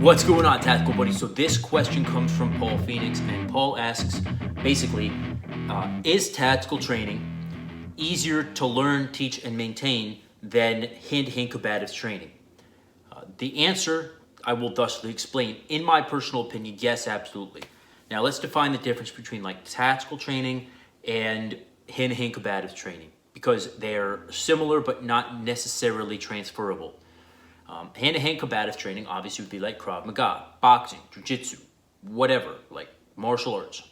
What's going on, Tactical Buddies? So this question comes from Paul Phoenix, and Paul asks, basically, is tactical training easier to learn, teach, and maintain than hand-to-hand combatives training? The answer I will thusly explain. In my personal opinion, yes, absolutely. Now let's define the difference between like tactical training and hand-to-hand combatives training, because they're similar but not necessarily transferable. Hand-to-hand combative training obviously would be like Krav Maga, boxing, jiu-jitsu, whatever, like martial arts.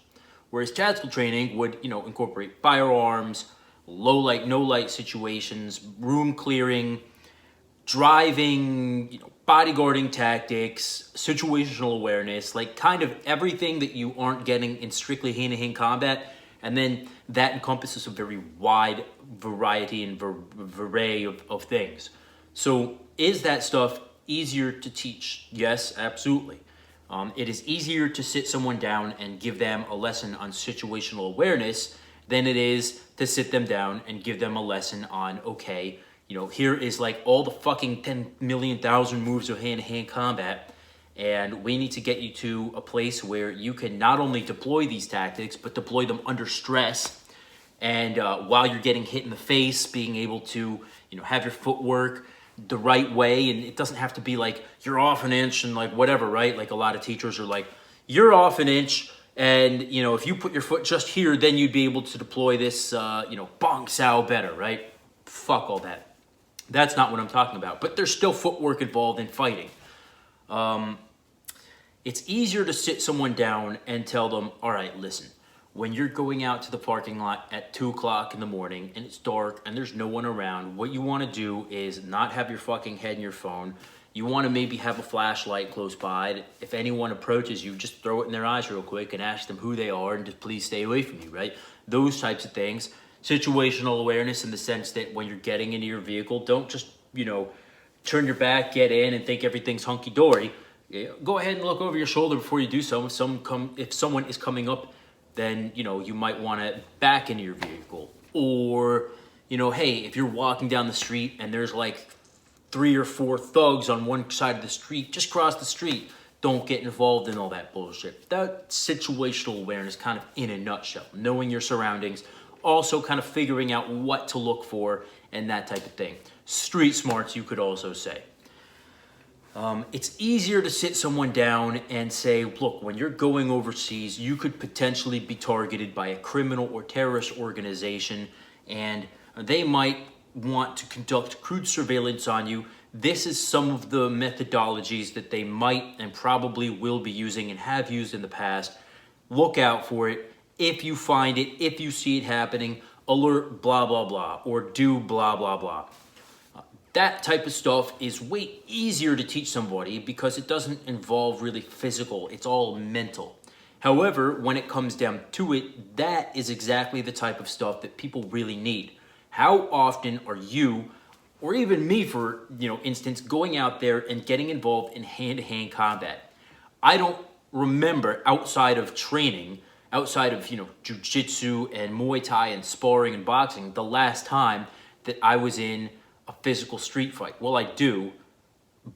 Whereas tactical training would, incorporate firearms, low light, no light situations, room clearing, driving, bodyguarding tactics, situational awareness, like kind of everything that you aren't getting in strictly hand-to-hand combat. And then that encompasses a very wide variety and array of things. So is that stuff easier to teach? Yes, absolutely. It is easier to sit someone down and give them a lesson on situational awareness than it is to sit them down and give them a lesson on, okay, here is like all the fucking 10,000,000 moves of hand-to-hand combat, and we need to get you to a place where you can not only deploy these tactics, but deploy them under stress, and while you're getting hit in the face, being able to, have your footwork the right way, and it doesn't have to be like you're off an inch and like whatever, right? Like a lot of teachers are like, you're off an inch, and if you put your foot just here, then you'd be able to deploy this, bong sao better, right? Fuck all that. That's not what I'm talking about. But there's still footwork involved in fighting. It's easier to sit someone down and tell them, all right, listen, when you're going out to the parking lot at 2 o'clock in the morning and it's dark and there's no one around, what you want to do is not have your fucking head in your phone. You want to maybe have a flashlight close by. If anyone approaches you, just throw it in their eyes real quick and ask them who they are and just please stay away from you, right? Those types of things. Situational awareness in the sense that when you're getting into your vehicle, don't just, turn your back, get in, and think everything's hunky-dory. Go ahead and look over your shoulder before you do so. If someone is coming up, then, you might want to back into your vehicle. Or, hey, if you're walking down the street and there's like 3 or 4 thugs on one side of the street, just cross the street. Don't get involved in all that bullshit. That situational awareness kind of in a nutshell. Knowing your surroundings, also kind of figuring out what to look for and that type of thing. Street smarts, you could also say. It's easier to sit someone down and say, look, when you're going overseas, you could potentially be targeted by a criminal or terrorist organization, and they might want to conduct crude surveillance on you. This is some of the methodologies that they might and probably will be using and have used in the past. Look out for it. If you find it, if you see it happening, alert blah, blah, blah, or do blah, blah, blah. That type of stuff is way easier to teach somebody because it doesn't involve really physical. It's all mental. However, when it comes down to it, that is exactly the type of stuff that people really need. How often are you, or even me for instance, going out there and getting involved in hand-to-hand combat? I don't remember outside of training, outside of jiu-jitsu and Muay Thai and sparring and boxing, the last time that I was in a physical street fight. Well, I do,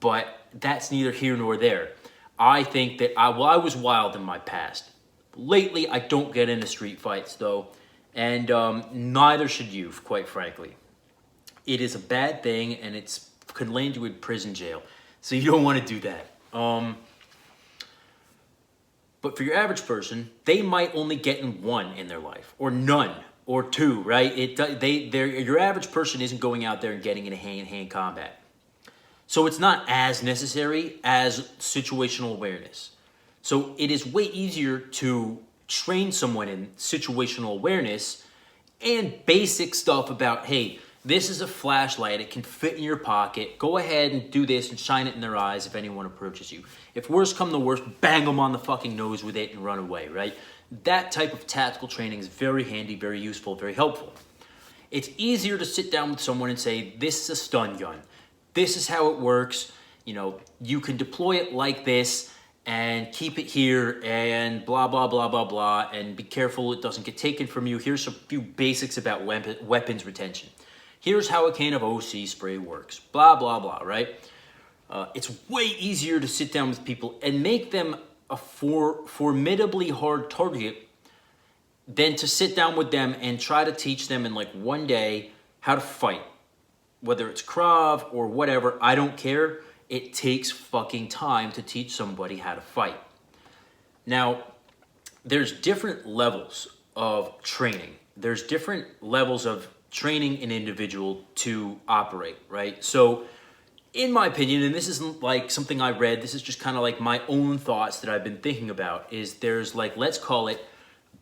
but that's neither here nor there. I think that I was wild in my past. Lately, I don't get into street fights though, and neither should you, quite frankly. It is a bad thing, and it can land you in prison jail, so you don't want to do that. But for your average person, they might only get in one in their life, or none, or 2, right? Your average person isn't going out there and getting into hand-to-hand combat. So it's not as necessary as situational awareness. So it is way easier to train someone in situational awareness and basic stuff about, hey, this is a flashlight. It can fit in your pocket. Go ahead and do this and shine it in their eyes if anyone approaches you. If worse come to worst, bang them on the fucking nose with it and run away, right? That type of tactical training is very handy, very useful, very helpful. It's easier to sit down with someone and say, this is a stun gun. This is how it works. You can deploy it like this and keep it here and blah, blah, blah, blah, blah, and be careful it doesn't get taken from you. Here's a few basics about weapons retention. Here's how a can of OC spray works. Blah, blah, blah, right? It's way easier to sit down with people and make them a formidably hard target than to sit down with them and try to teach them in like one day how to fight. Whether it's Krav or whatever, I don't care. It takes fucking time to teach somebody how to fight. Now, there's different levels of training. There's different levels of training an individual to operate, right? So, in my opinion, and this isn't like something I read, this is just kind of like my own thoughts that I've been thinking about, is there's like, let's call it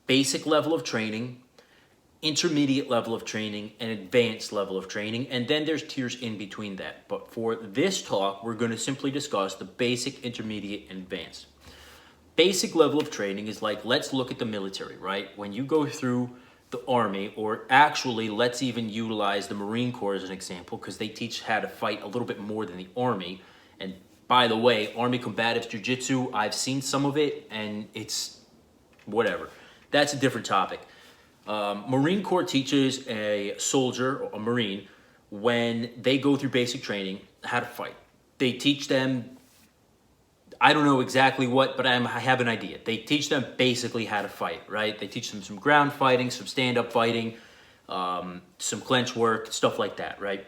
basic level of training, intermediate level of training, and advanced level of training, and then there's tiers in between that. But for this talk, we're going to simply discuss the basic, intermediate, and advanced. Basic level of training is like, let's look at the military, right? When you go through the Army, or actually let's even utilize the Marine Corps as an example, because they teach how to fight a little bit more than the Army. And by the way, Army Combatives Jiu-Jitsu, I've seen some of it, and it's whatever. That's a different topic. Marine Corps teaches a soldier, or a Marine, when they go through basic training, how to fight. They teach them, I don't know exactly what, but I have an idea. They teach them basically how to fight, right? They teach them some ground fighting, some stand-up fighting, some clench work, stuff like that, right?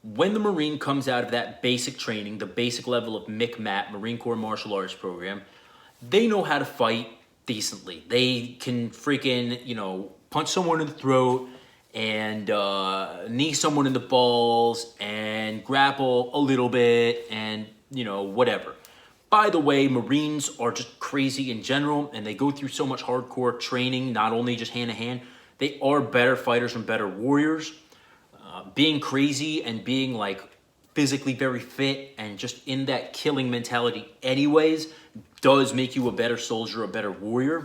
When the Marine comes out of that basic training, the basic level of MCMAP, Marine Corps Martial Arts Program, they know how to fight decently. They can freaking, punch someone in the throat and knee someone in the balls and grapple a little bit and, whatever. By the way, Marines are just crazy in general, and they go through so much hardcore training, not only just hand-to-hand. They are better fighters and better warriors. Being crazy and being, like, physically very fit and just in that killing mentality anyways does make you a better soldier, a better warrior.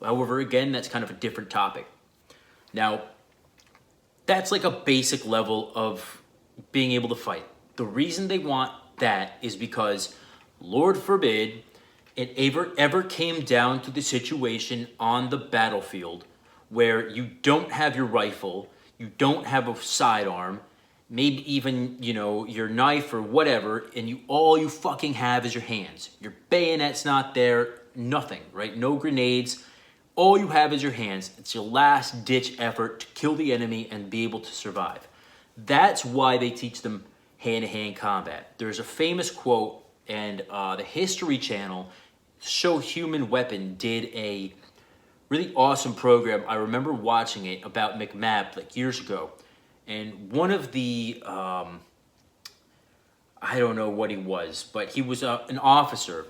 However, again, that's kind of a different topic. Now, that's like a basic level of being able to fight. The reason they want that is because, Lord forbid, it ever came down to the situation on the battlefield where you don't have your rifle, you don't have a sidearm, maybe even, your knife or whatever, and all you fucking have is your hands. Your bayonet's not there, nothing, right? No grenades. All you have is your hands. It's your last ditch effort to kill the enemy and be able to survive. That's why they teach them hand-to-hand combat. There's a famous quote, and the History Channel, Show Human Weapon, did a really awesome program. I remember watching it about McMap like years ago. And one of the, I don't know what he was, but he was an officer.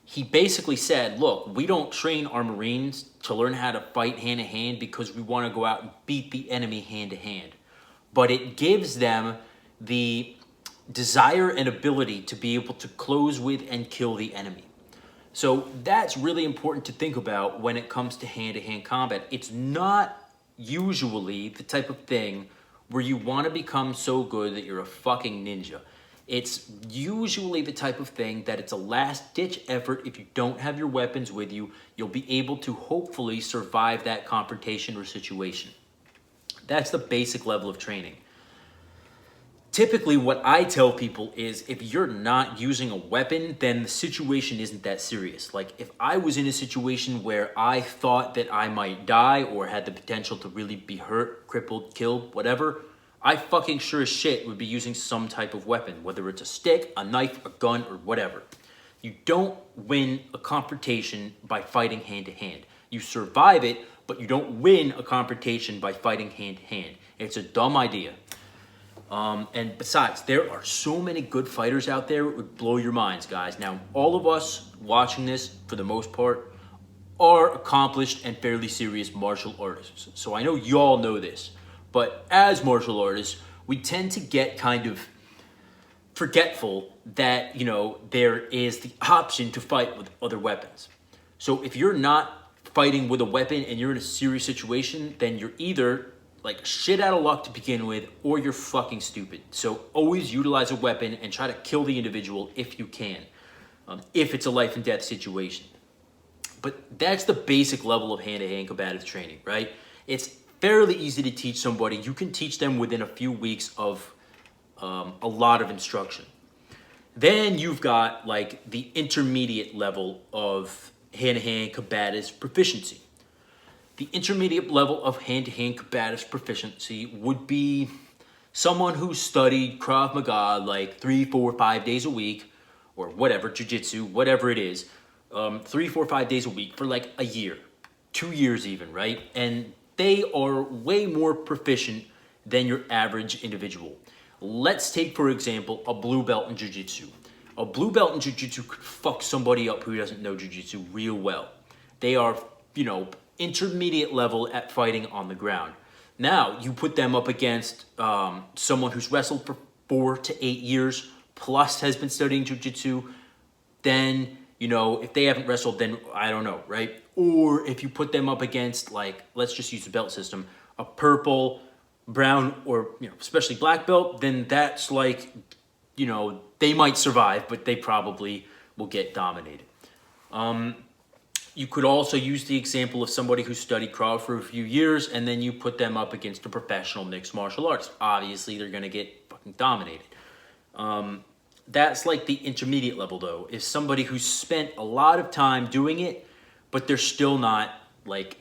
He basically said, look, we don't train our Marines to learn how to fight hand-to-hand because we want to go out and beat the enemy hand-to-hand. But it gives them the desire and ability to be able to close with and kill the enemy. So that's really important to think about when it comes to hand-to-hand combat. It's not usually the type of thing where you want to become so good that you're a fucking ninja. It's usually the type of thing that it's a last-ditch effort. If you don't have your weapons with you, you'll be able to hopefully survive that confrontation or situation. That's the basic level of training. Typically, what I tell people is if you're not using a weapon, then the situation isn't that serious. Like, if I was in a situation where I thought that I might die or had the potential to really be hurt, crippled, killed, whatever, I fucking sure as shit would be using some type of weapon, whether it's a stick, a knife, a gun, or whatever. You don't win a confrontation by fighting hand-to-hand. You survive it, but you don't win a confrontation by fighting hand-to-hand. It's a dumb idea. And besides, there are so many good fighters out there, it would blow your minds, guys. Now, all of us watching this, for the most part, are accomplished and fairly serious martial artists. So I know y'all know this, but as martial artists, we tend to get kind of forgetful that, there is the option to fight with other weapons. So if you're not fighting with a weapon and you're in a serious situation, then you're either like shit out of luck to begin with, or you're fucking stupid. So always utilize a weapon and try to kill the individual if you can, if it's a life and death situation. But that's the basic level of hand-to-hand combative training, right? It's fairly easy to teach somebody. You can teach them within a few weeks of a lot of instruction. Then you've got like the intermediate level of hand-to-hand combatives proficiency. The intermediate level of hand-to-hand combatives proficiency would be someone who studied Krav Maga like 3, 4, 5 days a week, or whatever, jiu-jitsu, whatever it is, 3, 4, 5 days a week for like a year, 2 years even, right? And they are way more proficient than your average individual. Let's take, for example, a blue belt in jiu-jitsu. A blue belt in jiu-jitsu could fuck somebody up who doesn't know jiu-jitsu real well. They are, intermediate level at fighting on the ground. Now, you put them up against someone who's wrestled for 4 to 8 years, plus has been studying jiu-jitsu, then, if they haven't wrestled, then I don't know, right? Or if you put them up against, like, let's just use the belt system, a purple, brown, or, especially black belt, then that's like, they might survive, but they probably will get dominated. You could also use the example of somebody who studied Krav for a few years, and then you put them up against a professional mixed martial arts. Obviously, they're going to get fucking dominated. That's like the intermediate level, though, is somebody who's spent a lot of time doing it, but they're still not, like,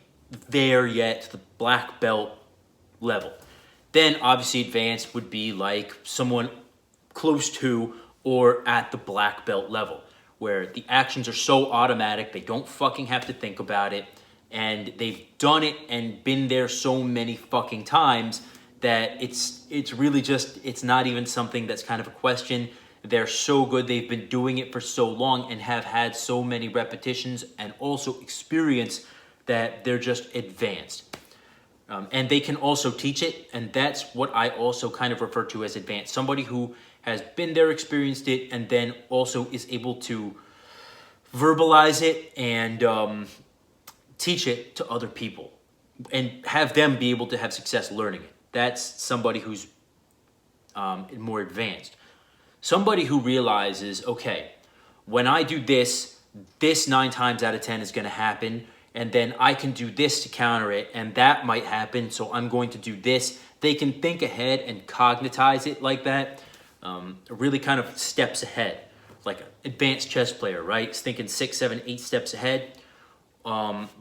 there yet to the black belt level. Then, obviously, advanced would be like someone close to or at the black belt level, where the actions are so automatic, they don't fucking have to think about it, and they've done it and been there so many fucking times that it's really just, it's not even something that's kind of a question. They're so good, they've been doing it for so long and have had so many repetitions and also experience that they're just advanced. And they can also teach it, and that's what I also kind of refer to as advanced. Somebody who has been there, experienced it, and then also is able to verbalize it and teach it to other people and have them be able to have success learning it. That's somebody who's more advanced. Somebody who realizes, okay, when I do this 9 times out of 10 is going to happen, and then I can do this to counter it, and that might happen, so I'm going to do this. They can think ahead and cognitize it like that. Really kind of steps ahead, like an advanced chess player, right? It's thinking 6, 7, 8 steps ahead.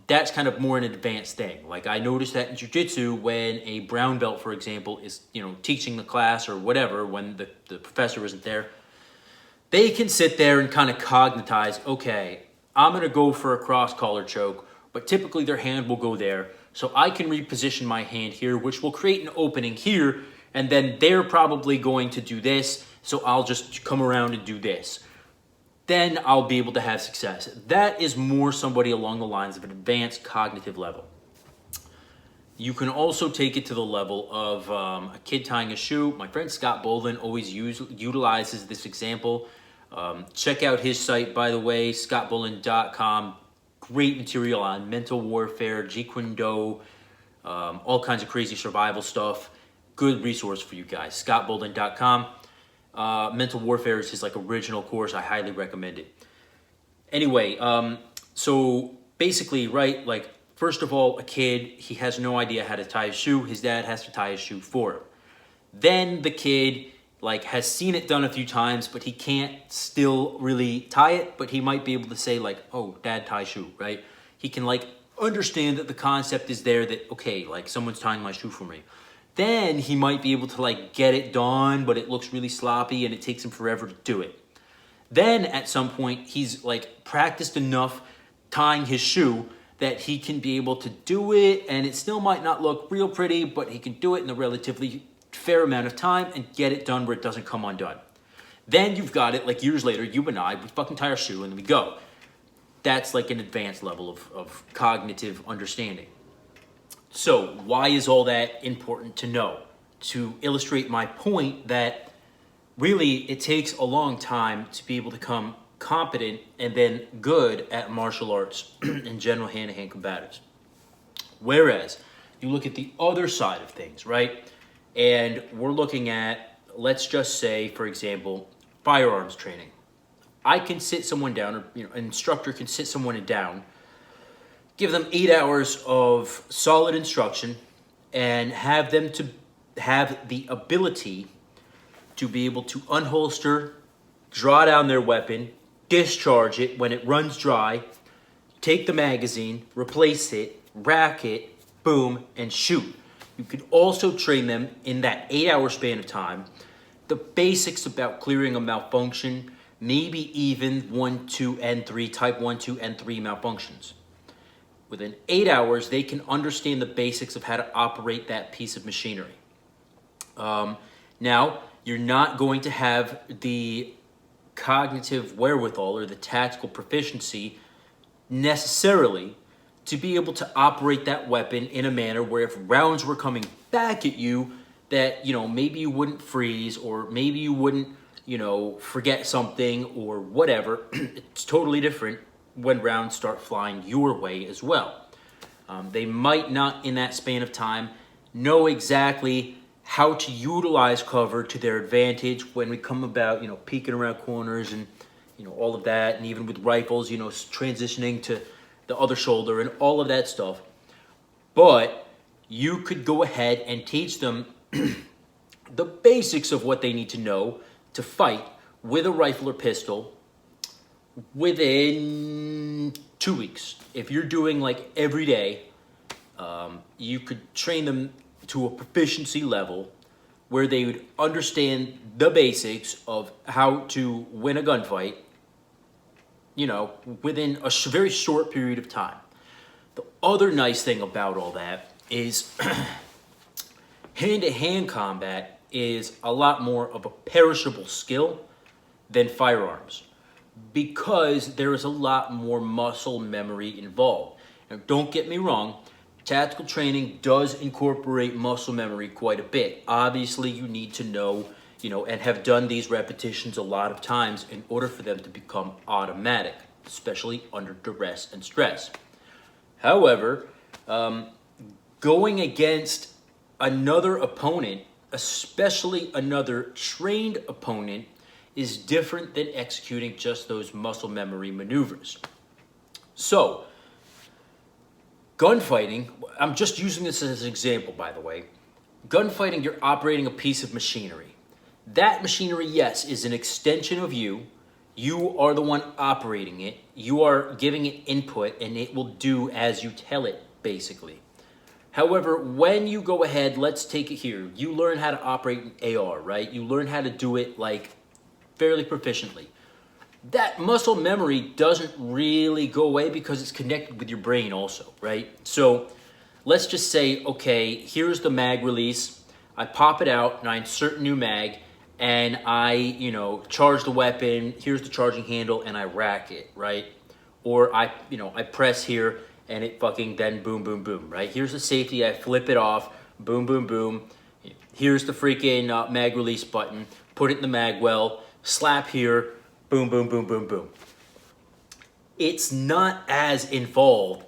That's kind of more an advanced thing. Like I noticed that in jiu-jitsu when a brown belt, for example, is teaching the class or whatever when the professor isn't there, they can sit there and kind of cognitize, okay, I'm going to go for a cross collar choke, but typically their hand will go there. So I can reposition my hand here, which will create an opening here, and then they're probably going to do this, so I'll just come around and do this. Then I'll be able to have success. That is more somebody along the lines of an advanced cognitive level. You can also take it to the level of a kid tying a shoe. My friend Scott Bolden always utilizes this example. Check out his site, by the way, scottbolden.com. Great material on mental warfare, Jeet Kune Do, all kinds of crazy survival stuff. Good resource for you guys, scottbolden.com. Mental Warfare is his original course. I highly recommend it. Anyway, so basically, right, first of all, a kid, he has no idea how to tie his shoe. His dad has to tie his shoe for him. Then the kid, has seen it done a few times, but he can't still really tie it, but he might be able to say, oh, dad, tie shoe, right? He can, understand that the concept is there that, okay, someone's tying my shoe for me. Then he might be able to, get it done, but it looks really sloppy and it takes him forever to do it. Then, at some point, he's, practiced enough tying his shoe that he can be able to do it, and it still might not look real pretty, but he can do it in a relatively fair amount of time and get it done where it doesn't come undone. Then you've got it, years later, you and I, we fucking tie our shoe and then we go. That's an advanced level of cognitive understanding. So why is all that important to know? To illustrate my point that really it takes a long time to be able to become competent and then good at martial arts and general hand-to-hand combatives. Whereas you look at the other side of things, right? And we're looking at, let's just say, for example, firearms training. I can sit someone down, or an instructor can sit someone down, give them 8 hours of solid instruction, and have them to have the ability to be able to unholster draw down their weapon, discharge it when it runs dry, take the magazine, replace it, rack it, boom, and shoot. You could also train them in that 8-hour span of time, the basics about clearing a malfunction, maybe even 1, 2, and 3, type 1, 2, and 3 malfunctions. Within 8 hours, they can understand the basics of how to operate that piece of machinery. Now, you're not going to have the cognitive wherewithal or the tactical proficiency necessarily to be able to operate that weapon in a manner where if rounds were coming back at you, that, maybe you wouldn't freeze, or maybe you wouldn't, forget something or whatever. It's totally different when rounds start flying your way as well. They might not, in that span of time, know exactly how to utilize cover to their advantage when we come about, peeking around corners and, all of that. And even with rifles, transitioning to the other shoulder and all of that stuff. But you could go ahead and teach them the basics of what they need to know to fight with a rifle or pistol within 2 weeks. If you're doing like every day, you could train them to a proficiency level where they would understand the basics of how to win a gunfight, within a very short period of time. The other nice thing about all that is hand-to-hand combat is a lot more of a perishable skill than firearms because there is a lot more muscle memory involved. Now, don't get me wrong, tactical training does incorporate muscle memory quite a bit. Obviously, you need to know, and have done these repetitions a lot of times in order for them to become automatic, especially under duress and stress. However, going against another opponent, especially another trained opponent, is different than executing just those muscle memory maneuvers. So, gunfighting, I'm just using this as an example, by the way. Gunfighting, you're operating a piece of machinery. That machinery, yes, is an extension of you. You are the one operating it. You are giving it input, and it will do as you tell it, basically. However, when you go ahead, let's take it here. You learn how to operate an AR, right? You learn how to do it like fairly proficiently. That muscle memory doesn't really go away because it's connected with your brain also, right? So let's just say, okay, here's the mag release. I pop it out and I insert a new mag and I, charge the weapon. Here's the charging handle and I rack it, right? Or I press here and it fucking then boom, boom, boom, right? Here's the safety. I flip it off. Boom, boom, boom. Here's the freaking mag release button. Put it in the mag well. Slap here. Boom, boom, boom, boom, boom. It's not as involved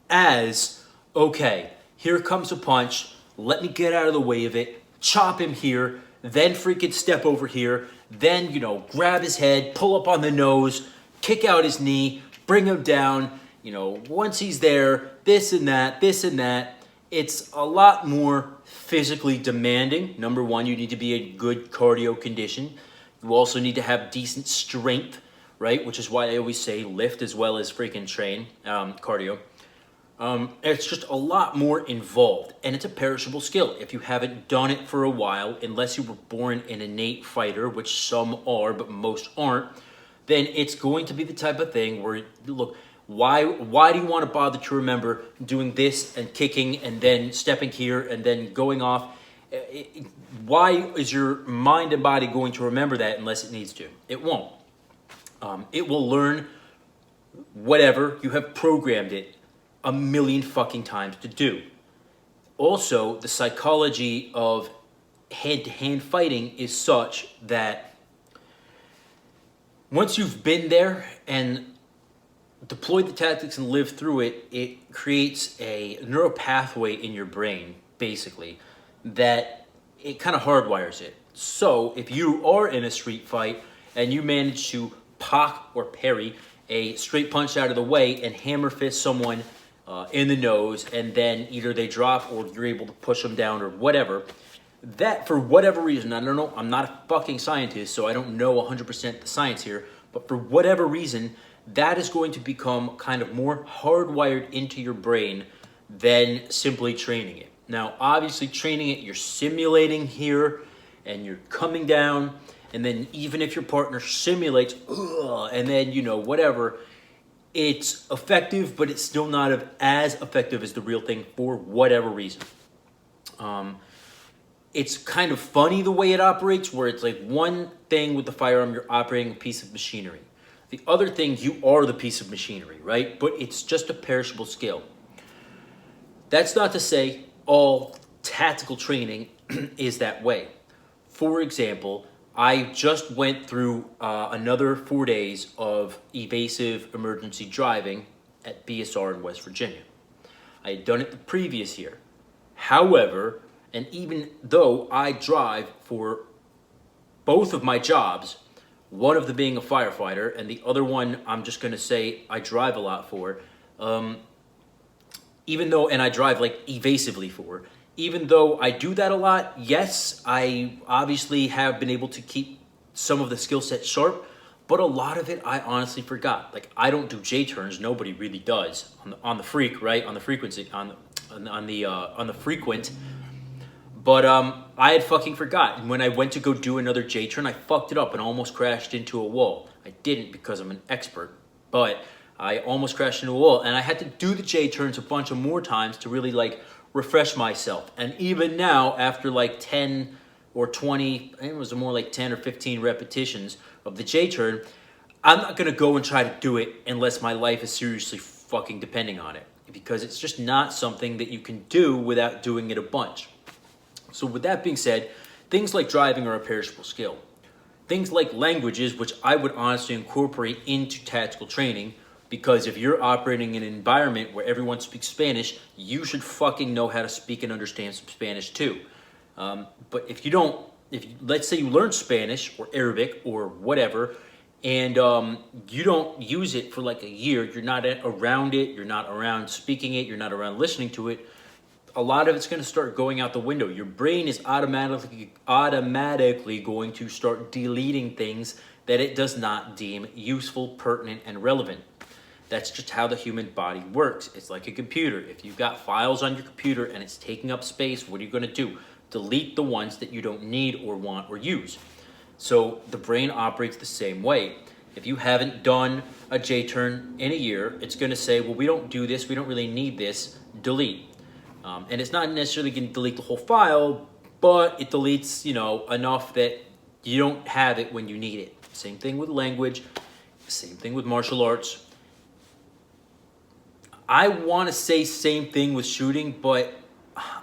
as, okay, here comes a punch. Let me get out of the way of it. Chop him here. Then freaking step over here. Then, grab his head, pull up on the nose, kick out his knee, bring him down. Once he's there, this and that, this and that. It's a lot more physically demanding. Number one, you need to be in good cardio condition. You also need to have decent strength, right? Which is why I always say lift as well as freaking train cardio. It's just a lot more involved, and it's a perishable skill. If you haven't done it for a while, unless you were born an innate fighter, which some are, but most aren't, then it's going to be the type of thing where, look, why do you want to bother to remember doing this and kicking and then stepping here and then going off? Why is your mind and body going to remember that unless it needs to? It won't. It will learn whatever you have programmed it a million fucking times to do. Also, the psychology of hand-to-hand fighting is such that once you've been there and deployed the tactics and lived through it, it creates a neural pathway in your brain, basically, that it kind of hardwires it. So if you are in a street fight and you manage to pock or parry a straight punch out of the way and hammer fist someone in the nose, and then either they drop or you're able to push them down or whatever, that, for whatever reason, I don't know, I'm not a fucking scientist, so I don't know 100% the science here, but for whatever reason, that is going to become kind of more hardwired into your brain than simply training it. Now, obviously, training it, you're simulating here, and you're coming down, and then even if your partner simulates, and then, whatever, it's effective, but it's still not as effective as the real thing for whatever reason. It's kind of funny the way it operates, where it's like one thing with the firearm, you're operating a piece of machinery. The other thing, you are the piece of machinery, right? But it's just a perishable skill. That's not to say all tactical training is that way. For example, I just went through another 4 days of evasive emergency driving at BSR in West Virginia. I had done it the previous year. However, and even though I drive for both of my jobs, one of them being a firefighter, and the other one I'm just going to say I drive a lot for, and I drive like evasively for, even though I do that a lot, yes, I obviously have been able to keep some of the skill set sharp, but a lot of it I honestly forgot. Like, I don't do J-turns, nobody really does on the freak, right? On the frequency, on the frequent. But I had fucking forgotten. When I went to go do another J-turn, I fucked it up and almost crashed into a wall. I didn't because I'm an expert, but I almost crashed into a wall. And I had to do the J-turns a bunch of more times to really like refresh myself. And even now, after like 10 or 20, I think it was more like 10 or 15 repetitions of the J-turn, I'm not going to go and try to do it unless my life is seriously fucking depending on it. Because it's just not something that you can do without doing it a bunch. So with that being said, things like driving are a perishable skill. Things like languages, which I would honestly incorporate into tactical training, because if you're operating in an environment where everyone speaks Spanish, you should fucking know how to speak and understand some Spanish too. But if you don't, let's say you learn Spanish or Arabic or whatever, and you don't use it for like a year, you're not around it, you're not around speaking it, you're not around listening to it, a lot of it's going to start going out the window. Your brain is automatically going to start deleting things that it does not deem useful, pertinent, and relevant. That's just how the human body works. It's like a computer. If you've got files on your computer and it's taking up space, what are you going to do? Delete the ones that you don't need or want or use. So the brain operates the same way. If you haven't done a J-turn in a year, it's going to say, well, we don't do this, we don't really need this, delete. And it's not necessarily going to delete the whole file, but it deletes, enough that you don't have it when you need it. Same thing with language, same thing with martial arts. I want to say same thing with shooting, but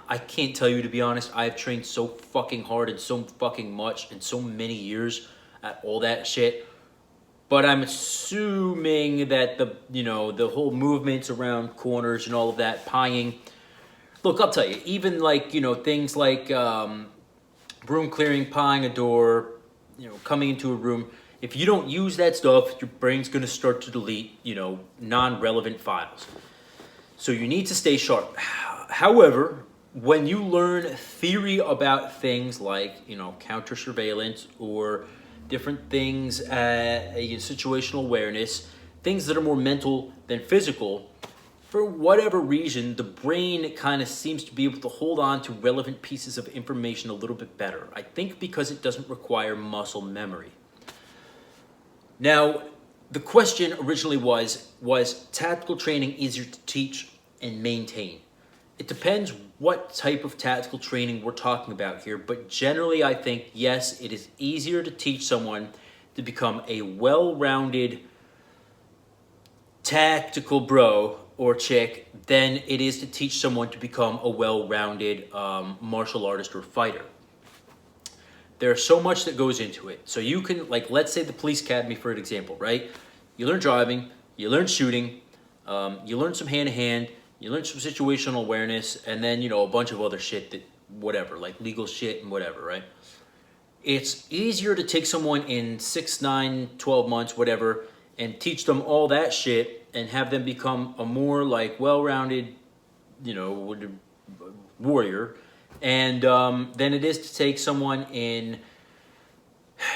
I can't tell you, to be honest. I've trained so fucking hard and so fucking much and so many years at all that shit. But I'm assuming that the whole movements around corners and all of that, pieing. Look, I'll tell you, even like, things like broom clearing, pieing a door, coming into a room, if you don't use that stuff, your brain's going to start to delete, non-relevant files. So you need to stay sharp. However, when you learn theory about things like, counter surveillance or different things, situational awareness, things that are more mental than physical, for whatever reason, the brain kind of seems to be able to hold on to relevant pieces of information a little bit better. I think because it doesn't require muscle memory. Now, the question originally was tactical training easier to teach and maintain? It depends what type of tactical training we're talking about here, but generally I think, yes, it is easier to teach someone to become a well-rounded tactical bro or chick than it is to teach someone to become a well-rounded martial artist or fighter. There's so much that goes into it. So you can, like, let's say the police academy for an example, right? You learn driving, you learn shooting, you learn some hand-to-hand, you learn some situational awareness, and then, a bunch of other shit that, whatever, like legal shit and whatever, right? It's easier to take someone in 6, 9, 12 months, whatever, and teach them all that shit and have them become a more like well-rounded, warrior and than it is to take someone in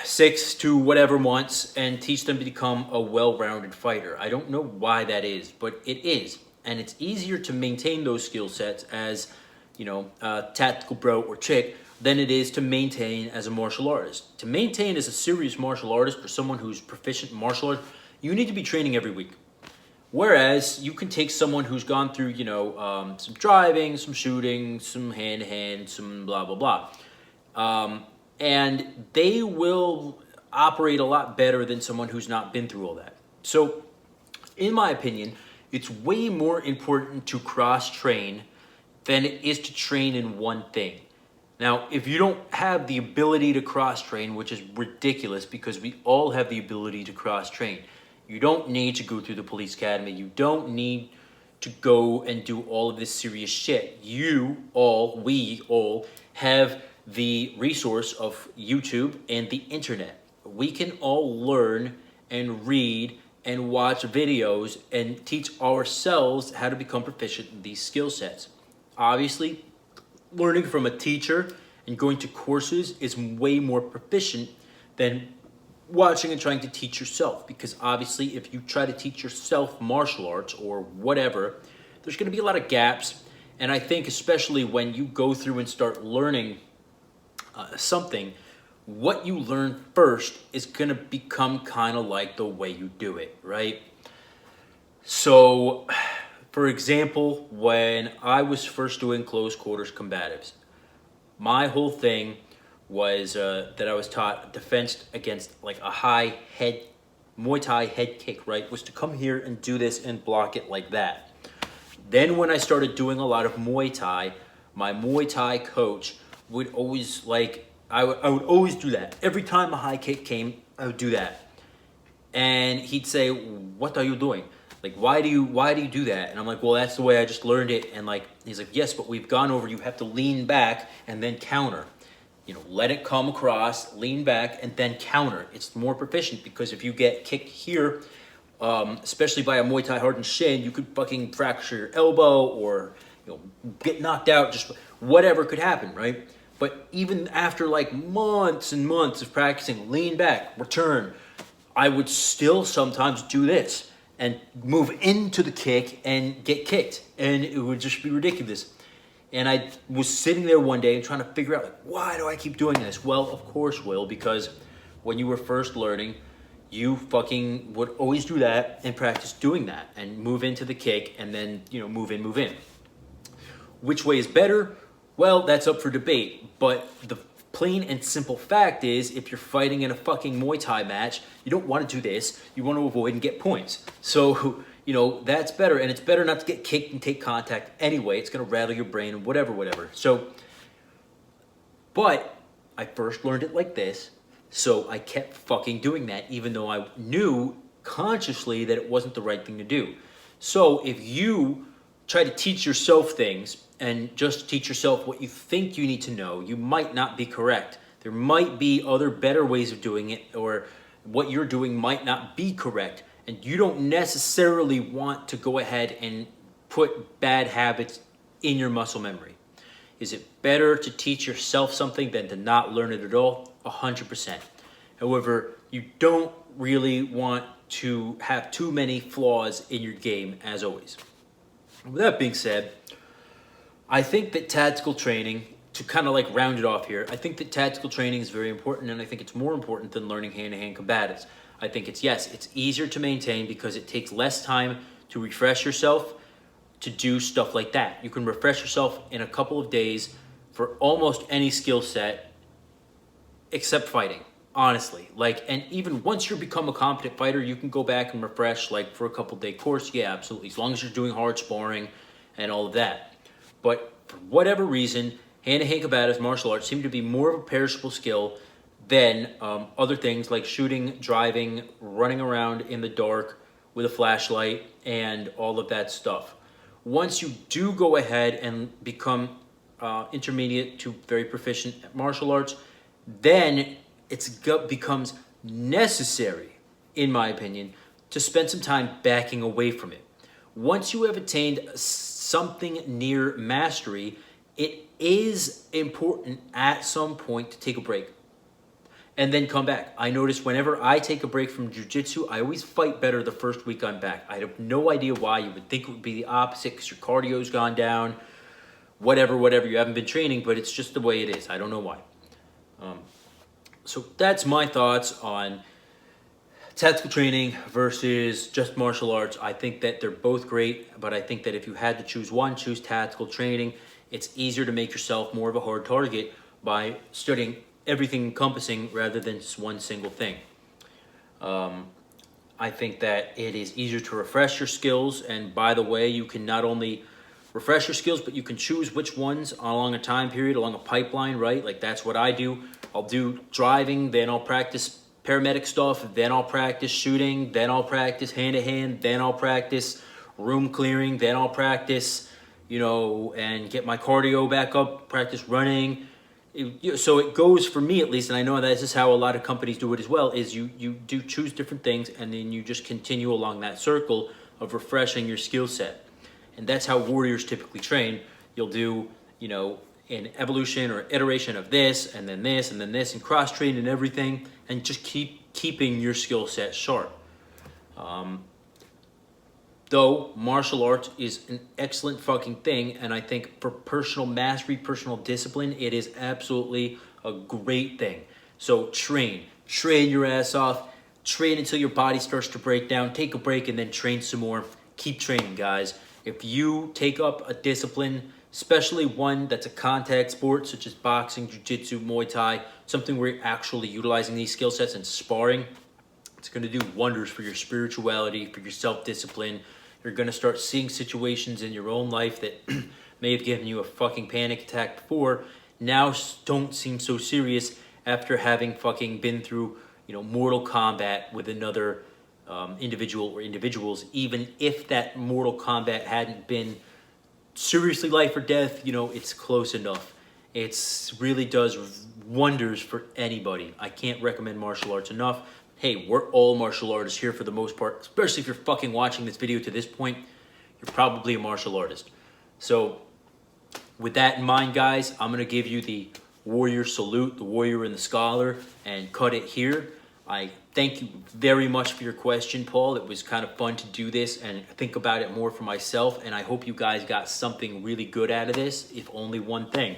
6 to whatever months and teach them to become a well-rounded fighter. I don't know why that is, but it is. And it's easier to maintain those skill sets as, a tactical bro or chick than it is to maintain as a martial artist. To maintain as a serious martial artist or someone who's proficient in martial arts, you need to be training every week. Whereas you can take someone who's gone through, some driving, some shooting, some hand-to-hand, some blah, blah, blah. And they will operate a lot better than someone who's not been through all that. So, in my opinion, it's way more important to cross-train than it is to train in one thing. Now, if you don't have the ability to cross-train, which is ridiculous because we all have the ability to cross-train, you don't need to go through the police academy. You don't need to go and do all of this serious shit. We all have the resource of YouTube and the internet. We can all learn and read and watch videos and teach ourselves how to become proficient in these skill sets. Obviously, learning from a teacher and going to courses is way more proficient than watching and trying to teach yourself, because obviously if you try to teach yourself martial arts or whatever, there's going to be a lot of gaps. And I think especially when you go through and start learning something, what you learn first is going to become kind of like the way you do it, right? So, for example, when I was first doing close quarters combatives, my whole thing was that I was taught defense against like a high head, Muay Thai head kick, right? Was to come here and do this and block it like that. Then when I started doing a lot of Muay Thai, my Muay Thai coach would always I would always do that. Every time a high kick came, I would do that. And he'd say, "What are you doing? Like, why do you do that?" And I'm like, "Well, that's the way I just learned it." And he's like, "Yes, but we've gone over, you have to lean back and then counter. Let it come across, lean back, and then counter. It's more proficient because if you get kicked here, especially by a Muay Thai hardened shin, you could fucking fracture your elbow or get knocked out. Just whatever could happen, right? But even after months and months of practicing, lean back, return, I would still sometimes do this and move into the kick and get kicked, and it would just be ridiculous. And I was sitting there one day and trying to figure out, why do I keep doing this? Well, of course, Will, because when you were first learning, you fucking would always do that and practice doing that and move into the kick and then, move in. Which way is better? Well, that's up for debate. But the plain and simple fact is, if you're fighting in a fucking Muay Thai match, you don't want to do this. You want to avoid and get points. So, that's better. And it's better not to get kicked and take contact anyway. It's going to rattle your brain and whatever. So, but I first learned it like this. So I kept fucking doing that, even though I knew consciously that it wasn't the right thing to do. So if you try to teach yourself things and just teach yourself what you think you need to know, you might not be correct. There might be other better ways of doing it, or what you're doing might not be correct. And you don't necessarily want to go ahead and put bad habits in your muscle memory. Is it better to teach yourself something than to not learn it at all? 100%. However, you don't really want to have too many flaws in your game, as always. With that being said, I think that tactical training, to kind of round it off here, I think that tactical training is very important, and I think it's more important than learning hand-to-hand combatives. I think it's easier to maintain because it takes less time to refresh yourself to do stuff like that. You can refresh yourself in a couple of days for almost any skill set except fighting, honestly. And even once you become a competent fighter, you can go back and refresh for a couple day course. Yeah, absolutely. As long as you're doing hard sparring and all of that. But for whatever reason, hand-to-hand combatives, martial arts seem to be more of a perishable skill than other things like shooting, driving, running around in the dark with a flashlight, and all of that stuff. Once you do go ahead and become intermediate to very proficient at martial arts, then it becomes necessary, in my opinion, to spend some time backing away from it. Once you have attained something near mastery, it is important at some point to take a break and then come back. I notice whenever I take a break from jiu-jitsu, I always fight better the first week I'm back. I have no idea why. You would think it would be the opposite because your cardio's gone down, whatever, you haven't been training, but it's just the way it is. I don't know why. So that's my thoughts on tactical training versus just martial arts. I think that they're both great, but I think that if you had to choose one, choose tactical training. It's easier to make yourself more of a hard target by studying everything encompassing rather than just one single thing. I think that it is easier to refresh your skills, and by the way, you can not only refresh your skills, but you can choose which ones along a time period, along a pipeline, right? Like that's what I do. I'll do driving, then I'll practice paramedic stuff, then I'll practice shooting, then I'll practice hand-to-hand, then I'll practice room clearing, then I'll practice, and get my cardio back up, practice running. So it goes, for me at least, and I know that this is how a lot of companies do it as well, is you do choose different things and then you just continue along that circle of refreshing your skill set. And that's how warriors typically train. You'll do, an evolution or iteration of this, and then this, and then this, and cross-train and everything, and just keeping your skill set sharp. Though martial arts is an excellent fucking thing, and I think for personal mastery, personal discipline, it is absolutely a great thing. So train your ass off, train until your body starts to break down, take a break, and then train some more. Keep training, guys. If you take up a discipline, especially one that's a contact sport such as boxing, jiu-jitsu, Muay Thai, something where you're actually utilizing these skill sets and sparring, it's going to do wonders for your spirituality, for your self-discipline. You're going to start seeing situations in your own life that may have given you a fucking panic attack before, now don't seem so serious after having fucking been through, Mortal Kombat with another individual or individuals, even if that Mortal Kombat hadn't been seriously life or death, it's close enough. It really does wonders for anybody. I can't recommend martial arts enough. Hey, we're all martial artists here for the most part, especially if you're fucking watching this video to this point, you're probably a martial artist. So with that in mind, guys, I'm going to give you the warrior salute, the warrior and the scholar, and cut it here. I thank you very much for your question, Paul. It was kind of fun to do this and think about it more for myself, and I hope you guys got something really good out of this, if only one thing.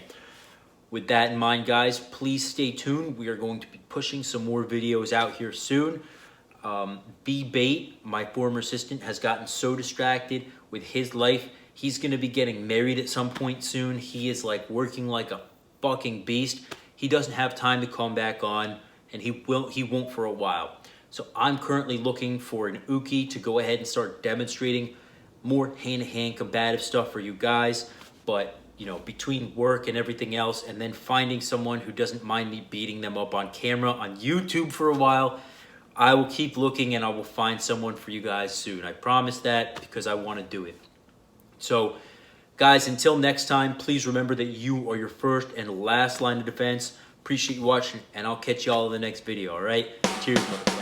With that in mind, guys, please stay tuned. We are going to be pushing some more videos out here soon. B-Bait, my former assistant, has gotten so distracted with his life. He's going to be getting married at some point soon. He is working like a fucking beast. He doesn't have time to come back on, and he won't for a while. So I'm currently looking for an Uki to go ahead and start demonstrating more hand-to-hand combative stuff for you guys. But between work and everything else, and then finding someone who doesn't mind me beating them up on camera on YouTube for a while, I will keep looking and I will find someone for you guys soon. I promise that, because I want to do it. So, guys, until next time, please remember that you are your first and last line of defense. Appreciate you watching, and I'll catch y'all in the next video, all right? Cheers, motherfucker.